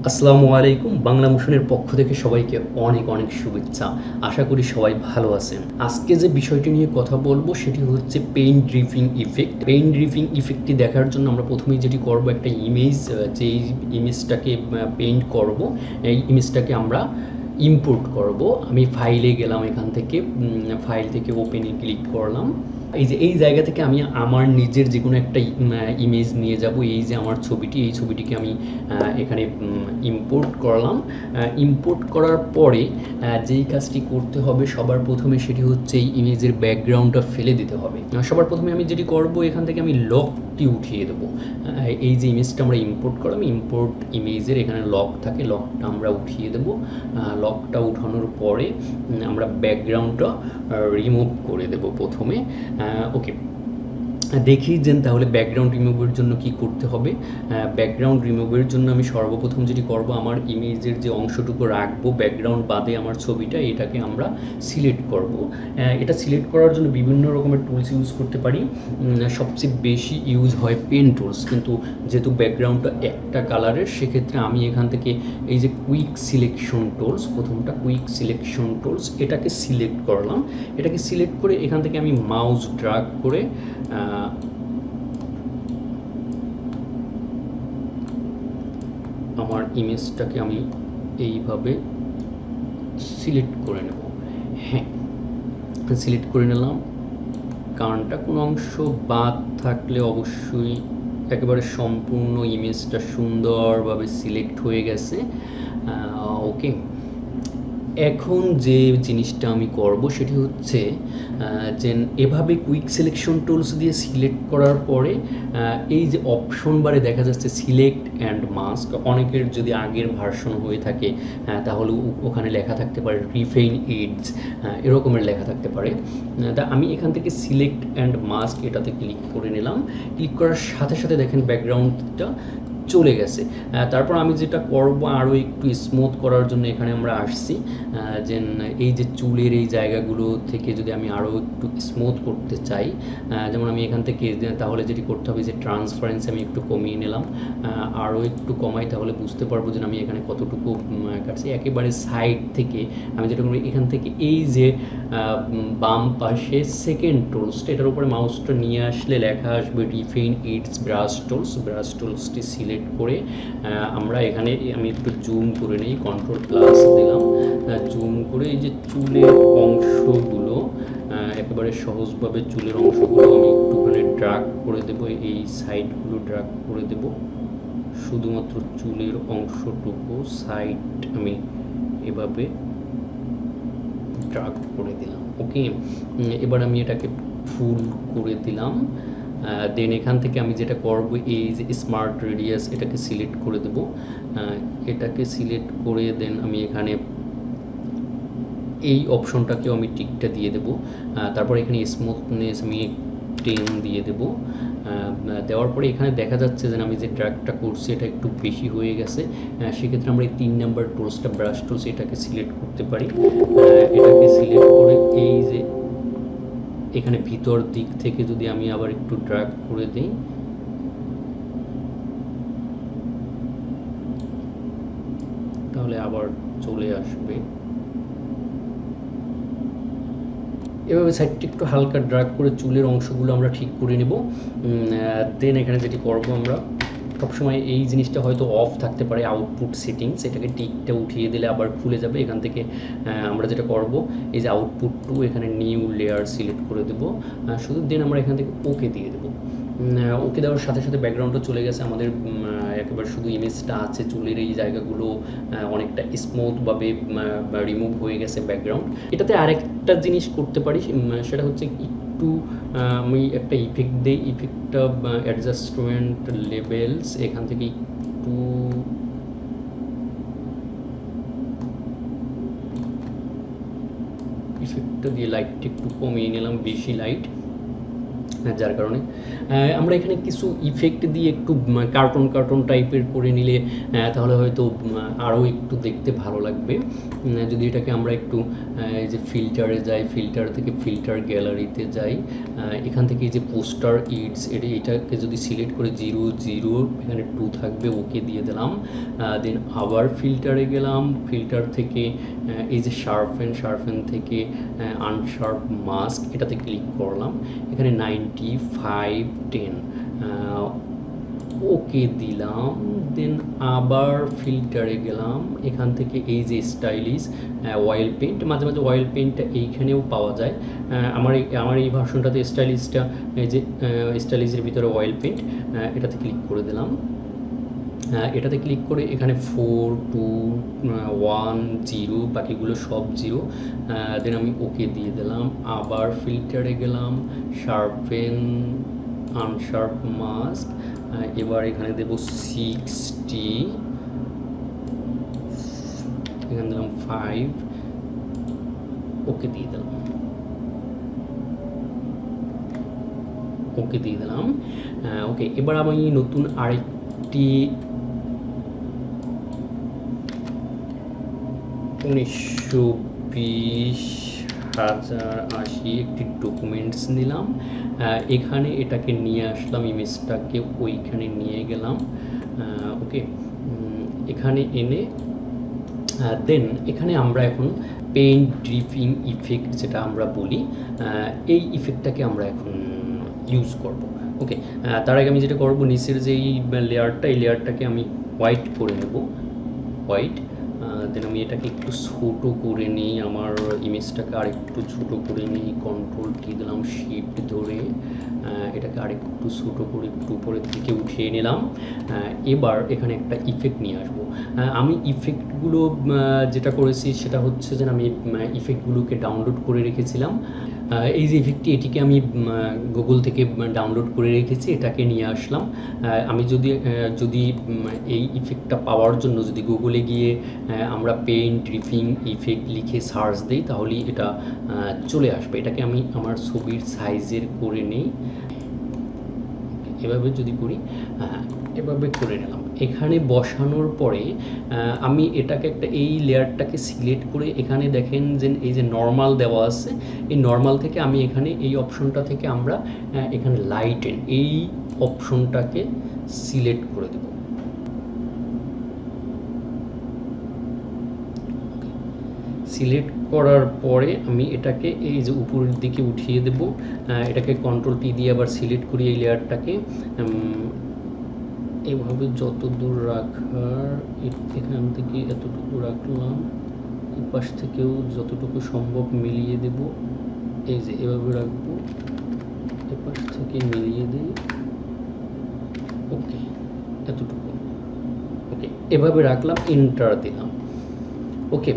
আসসালামু আলাইকুম। বাংলা মোশনের পক্ষ থেকে সবাইকে অনেক অনেক শুভেচ্ছা। আশা করি সবাই ভালো আছেন। আজকে যে বিষয়টি নিয়ে কথা বলবো সেটি হচ্ছে paint dripping effect. Paint dripping ইফেক্টটি দেখার জন্য আমরা প্রথমেই যেটি করব, একটা ইমেজ, যেই ইমেজটাকে পেইন্ট করব, এই ইমেজটাকে আমরা ইম্পোর্ট করব। আমি ফাইলে গেলাম, এখান থেকে ফাইল থেকে ওপেনে ক্লিক করলাম। এই জায়গা থেকে আমি আমার নিজের যে কোনো একটা ইমেজ নিয়ে যাব। এই যে আমার ছবিটি, এই ছবিটিকে আমি এখানে ইম্পোর্ট করলাম। ইম্পোর্ট করার পরে যেই কাজটি করতে হবে সবার প্রথমে সেটি হচ্ছে এই ইমেজের ব্যাকগ্রাউন্ডটা ফেলে দিতে হবে। সবার প্রথমে আমি যেটি করব, এখান থেকে আমি লকটি উঠিয়ে দেবো। এই যে ইমেজটা আমরা ইম্পোর্ট করলাম, ইম্পোর্ট ইমেজের এখানে লক থাকে, লকটা আমরা উঠিয়ে দেবো। লকটা উঠানোর পরে আমরা ব্যাকগ্রাউন্ডটা রিমুভ করে দেব প্রথমে। ওকে, দেখি যে তাহলে ব্যাকগ্রাউন্ড রিমুভের জন্য কি করতে হবে। ব্যাকগ্রাউন্ড রিমুভের জন্য আমি সর্বপ্রথম যেটি করব, আমার ইমেজের যে অংশটুকু রাখবো ব্যাকগ্রাউন্ড বাদে আমার ছবিটা, এটাকে আমরা সিলেক্ট করব। এটা সিলেক্ট করার জন্য বিভিন্ন রকমের টুলস ইউজ করতে পারি। সবচেয়ে বেশি ইউজ হয় পেন টুলস, কিন্তু যেহেতু ব্যাকগ্রাউন্ডটা একটা কালারের, সেক্ষেত্রে আমি এখান থেকে এই যে কুইক সিলেকশন টুলস, প্রথমটা কুইক সিলেকশন টুলস, এটাকে সিলেক্ট করলাম। এটাকে সিলেক্ট করে এখান থেকে আমি মাউস ড্র্যাগ করে আমার ইমেজটাকে আমি এইভাবে সিলেক্ট করে নেব। হ্যাঁ, সিলেক্ট করে নিলাম। কারণটা কোনো অংশ বাদ থাকলে অবশ্যই একেবারে সম্পূর্ণ ইমেজটা সুন্দরভাবে সিলেক্ট হয়ে গেছে। ওকে, এখন যে জিনিসটা আমি করব সেটি হচ্ছে যে এভাবে কুইক সিলেকশন টুলস দিয়ে সিলেক্ট করার পরে এই যে অপশন বারে দেখা যাচ্ছে সিলেক্ট অ্যান্ড মাস্ক, অনেকের যদি আগের ভার্সন হয়ে থাকে তাহলে ওখানে লেখা থাকতে পারে রিফাইন এডস, এরকমের লেখা থাকতে পারে। তা আমি এখান থেকে সিলেক্ট অ্যান্ড মাস্ক এটাতে ক্লিক করে নিলাম। ক্লিক করার সাথে সাথে দেখেন ব্যাকগ্রাউন্ডটা চলে গেছে। তারপর আমি যেটা করব, আরও একটু স্মুথ করার জন্য এখানে আমরা আসছি, যে এই যে চুলের এই জায়গাগুলো থেকে যদি আমি আরও একটু স্মুথ করতে চাই, যেমন আমি এখান থেকে, তাহলে যেটি করতে হবে যে ট্রান্সপারেন্সি আমি একটু কমিয়ে নিলাম। আরও একটু কমাই, তাহলে বুঝতে পারবো যে আমি এখানে কতটুকু কাটছি। একেবারে সাইড থেকে আমি যেটা করি, এখান থেকে এই যে বাম পাশে সেকেন্ড টুলসটা, এটার উপরে মাউসটা নিয়ে আসলে লেখা আসবে refine its brush tools. Brush টুলসটি সিলেক্ট করে আমরা এখানে, আমি একটু জুম করে নিই, কন্ট্রোল প্লাস দিলাম। জুম করে এই যে চুলের অংশগুলো, একেবারে সহজভাবে চুলের অংশগুলো আমি একটুখানি ড্র্যাগ করে দেব, এই সাইডগুলো ড্র্যাগ করে দেব। শুধুমাত্র চুলের অংশটুকু সাইড আমি এভাবে ড্র্যাগ করে দিলাম। ওকে, এবার আমি এটাকে ফুল করে দিলাম। দেন এখান থেকে আমি যেটা করব, এই যে স্মার্ট রেডিয়াস, এটাকে সিলেক্ট করে দেব। এটাকে সিলেক্ট করে দেন আমি এখানে এই অপশনটাকেও আমি টিকটা দিয়ে দেব। তারপর এখানে স্মুথনেস আমি 10 দিয়ে দেব। দেওয়ার পরে এখানে দেখা যাচ্ছে যে আমি যে ড্র্যাগটা করছি এটা একটু বেশি হয়ে গেছে। সেক্ষেত্রে আমরা এই 3 নাম্বার টুলসটা, ব্রাশ টুলস, এটাকে সিলেক্ট করতে পারি। এটাকে সিলেক্ট করে এই যে এখানে ভিতর দিক থেকে যদি আমি আবার একটু ড্র্যাগ করে দিই, তাহলে আবার চলে আসবে। এভাবে সাইডটি একটু হালকা ড্র্যাগ করে চুলের অংশগুলো আমরা ঠিক করে নেব। দেন এখানে যেটি করব, আমরা সবসময় এই জিনিসটা হয়তো অফ থাকতে পারে, আউটপুট সেটিংস, এটাকে টিকটা উঠিয়ে দিলে আবার খুলে যাবে। এখান থেকে আমরা যেটা করব, এই যে আউটপুট টু, এখানে নিউ লেয়ার সিলেক্ট করে দেব শুধু। দেন আমরা এখান থেকে ওকে দিয়ে দেবো। ওকে দেওয়ার সাথে সাথে ব্যাকগ্রাউন্ডটা চলে গেছে আমাদের, একেবারে শুধু ইমেজটা আছে, চুলের এই জায়গাগুলো অনেকটা স্মুথভাবে রিমুভ হয়ে গেছে ব্যাকগ্রাউন্ড। এটাতে আরেকটা জিনিস করতে পারি, সেটা হচ্ছে একটু আমি একটা ইফেক্ট দিই। ইফেক্টটা অ্যাডজাস্টমেন্ট লেভেলস, এখান থেকে একটু ইফেক্টটা দিয়ে লাইটটা একটু কমিয়ে নিলাম, বেশি লাইট। যার কারণে আমরা এখানে কিছু ইফেক্ট দিয়ে একটু কার্টুন টাইপের করে নিলে তাহলে হয়তো আরও একটু দেখতে ভালো লাগবে। যদি এটাকে আমরা একটু এই যে ফিল্টারে যাই, ফিল্টার থেকে ফিল্টার গ্যালারিতে যাই, এখান থেকে এই যে পোস্টার ইটস এটাকে যদি সিলেক্ট করে 0 0 এখানে 2 থাকবে, ওকে দিয়ে দিলাম। দেন আবার ফিল্টারে গেলাম, ফিল্টার থেকে এই যে শার্পেন থেকে আনশার্প মাস্ক এটাতে ক্লিক করলাম, এখানে 95 10 ওকে দিলাম। দেন আবার ফিল্টারে গেলাম, এখান থেকে এই যে স্টাইলিশ অয়েল পেইন্ট, মাঝে মাঝে অয়েল পেইন্টটা এইখানেও পাওয়া যায়। আমার এই ভার্সনটাতে স্টাইলিশটা এই যে স্টাইলিশের ভিতরে অয়েল পেইন্ট, এটাতে ক্লিক করে দিলাম। এটাতে ক্লিক করে এখানে 4 2 1 0 বাকিগুলো সব 0। দেন আমি ওকে দিয়ে দিলাম, আবার ফিল্টারে গেলাম, শার্পেন আনশার্প মাস্ক, এবার এখানে দেব 60, এখানে দিলাম 5, ওকে দিয়ে দিলাম, ওকে দিয়ে দিলাম। ওকে, এবার আমি নতুন আরেকটি 1920,080 একটি ডকুমেন্টস নিলাম, এখানে এটাকে নিয়ে আসলাম, ইমেজটাকে ওইখানে নিয়ে গেলাম। ওকে, এখানে এনে দেন এখানে আমরা এখন পেইন্ট ড্রিপিং ইফেক্ট যেটা আমরা বলি, এই ইফেক্টটাকে আমরা এখন ইউজ করব। ওকে, তার আগে আমি যেটা করব, নিচের যে এই লেয়ারটা, এই লেয়ারটাকে আমি হোয়াইট করে নেব, হোয়াইট। দেন আমি এটাকে একটু ছোট করে নিই, আমার ইমেজটাকে আরেকটু ছোট করে নিই, কন্ট্রোল টি দিলাম, শিফট ধরে এটাকে আরেকটু ছোট করে একটু উপরের দিকে উঠিয়ে নিলাম। এবার এখানে একটা ইফেক্ট নিয়ে আসবো। আমি ইফেক্টগুলো যেটা করেছি সেটা হচ্ছে যে আমি ইফেক্টগুলোকে ডাউনলোড করে রেখেছিলাম। এই যে ইফেক্টটি, এটিকে আমি গুগল থেকে ডাউনলোড করে রেখেছি, এটাকে নিয়ে আসলাম। আমি যদি এই ইফেক্টটা পাওয়ার জন্য যদি গুগলে গিয়ে আমরা পেইন্ট ড্রিপিং ইফেক্ট লিখে সার্চ দিই, তাহলেই এটা চলে আসবে। এটাকে আমি আমার ছবির সাইজের করে নিই, এভাবে যদি করি, এভাবে করে নিলাম। এখানে বসানোর পরে আমি এটাকে এই লেয়ারটাকে সিলেক্ট করে এখানে দেখেন যে এই যে নর্মাল দেওয়া আছে, এই নর্মাল থেকে আমি এখানে এই অপশনটা থেকে আমরা এখানে লাইটেন এই অপশনটাকে সিলেক্ট করে দেব। সিলেক্ট করার পরে আমি এটাকে এই যে উপরের দিকে উঠিয়ে দেব, এটাকে কন্ট্রোল টি দিয়ে আবার সিলেক্ট করি এই লেয়ারটাকে, এভাবে যত দূর রাখার, এখান থেকে এতটুকু রাখলাম, এই পাশ থেকেও যতটুকু সম্ভব মিলিয়ে দেব, এই যে এভাবে রাখবো, এই পাশ থেকে মিলিয়ে দিই, ওকে এতটুকু, ওকে এভাবে রাখলাম, এন্টার দিলাম। ওকে,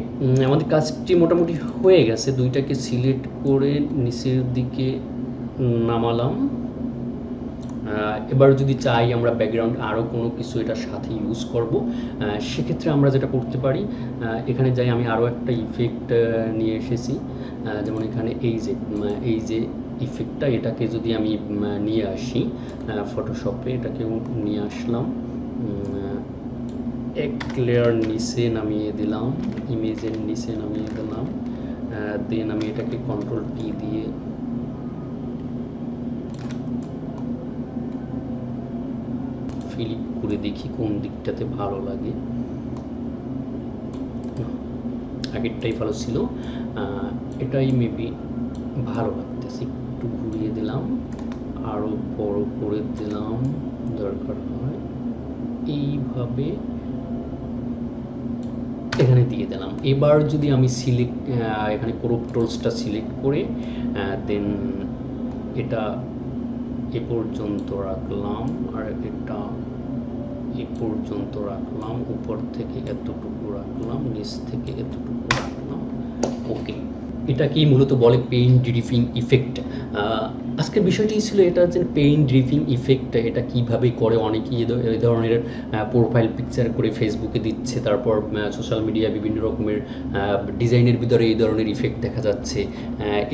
আমাদের কাজটি মোটামুটি হয়ে গেছে। দুইটাকে সিলেক্ট করে নিচের দিকে নামালাম। এবার যদি চাই আমরা ব্যাকগ্রাউন্ড আরও কোনো কিছু এটার সাথে ইউজ করব, সেক্ষেত্রে আমরা যেটা করতে পারি, এখানে যাই, আমি আরও একটা ইফেক্ট নিয়ে এসেছি, যেমন এখানে এই যে ইফেক্টটা, এটাকে যদি আমি নিয়ে আসি ফটোশপে, এটাকেও নিয়ে আসলাম, এক লেয়ার নিচে নামিয়ে দিলাম, ইমেজের নিচে নামিয়ে দিলাম। দেন আমি এটাকে কন্ট্রোল টি দিয়ে ফিলিপ করে দেখি কোন দিকটাতে ভালো লাগে। আগেরটাই ভালো ছিল, এটাই মেবি ভালো লাগতেছে, একটু ঘুরিয়ে দিলাম, আরও বড় করে দিলাম দরকার হয়, এইভাবে এখানে দিয়ে দিলাম। এবার যদি আমি এখানে ক্রপ টুলসটা সিলেক্ট করে দেন এটা এ পর্যন্ত রাখলাম, আর এটা এ পর্যন্ত রাখলাম, উপর থেকে এতটুকু রাখলাম, নিচ থেকে এতটুকু রাখলাম, ওকে। এটাকেই মূলত বলে পেইন্ট ড্রিপিং ইফেক্ট। আজকের বিষয়টি ছিল এটা যে পেইন্ট ড্রিপিং ইফেক্ট এটা কিভাবে করে, অনেকেই এই ধরনের প্রোফাইল পিকচার করে ফেসবুকে দিচ্ছে, তারপর সোশ্যাল মিডিয়া বিভিন্ন রকমের ডিজাইনের ভিতরে এই ধরনের ইফেক্ট দেখা যাচ্ছে।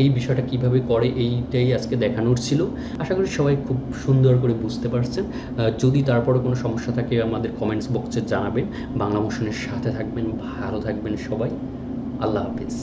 এই বিষয়টা কিভাবে করে এইটাই আজকে দেখানোর ছিল। আশা করি সবাই খুব সুন্দর করে বুঝতে পারছেন। যদি তারপরে কোনো সমস্যা থাকে আমাদের কমেন্টস বক্সে জানাবেন। বাংলা মোশনের সাথে থাকবেন, ভালো থাকবেন সবাই। আল্লাহ হাফিজ।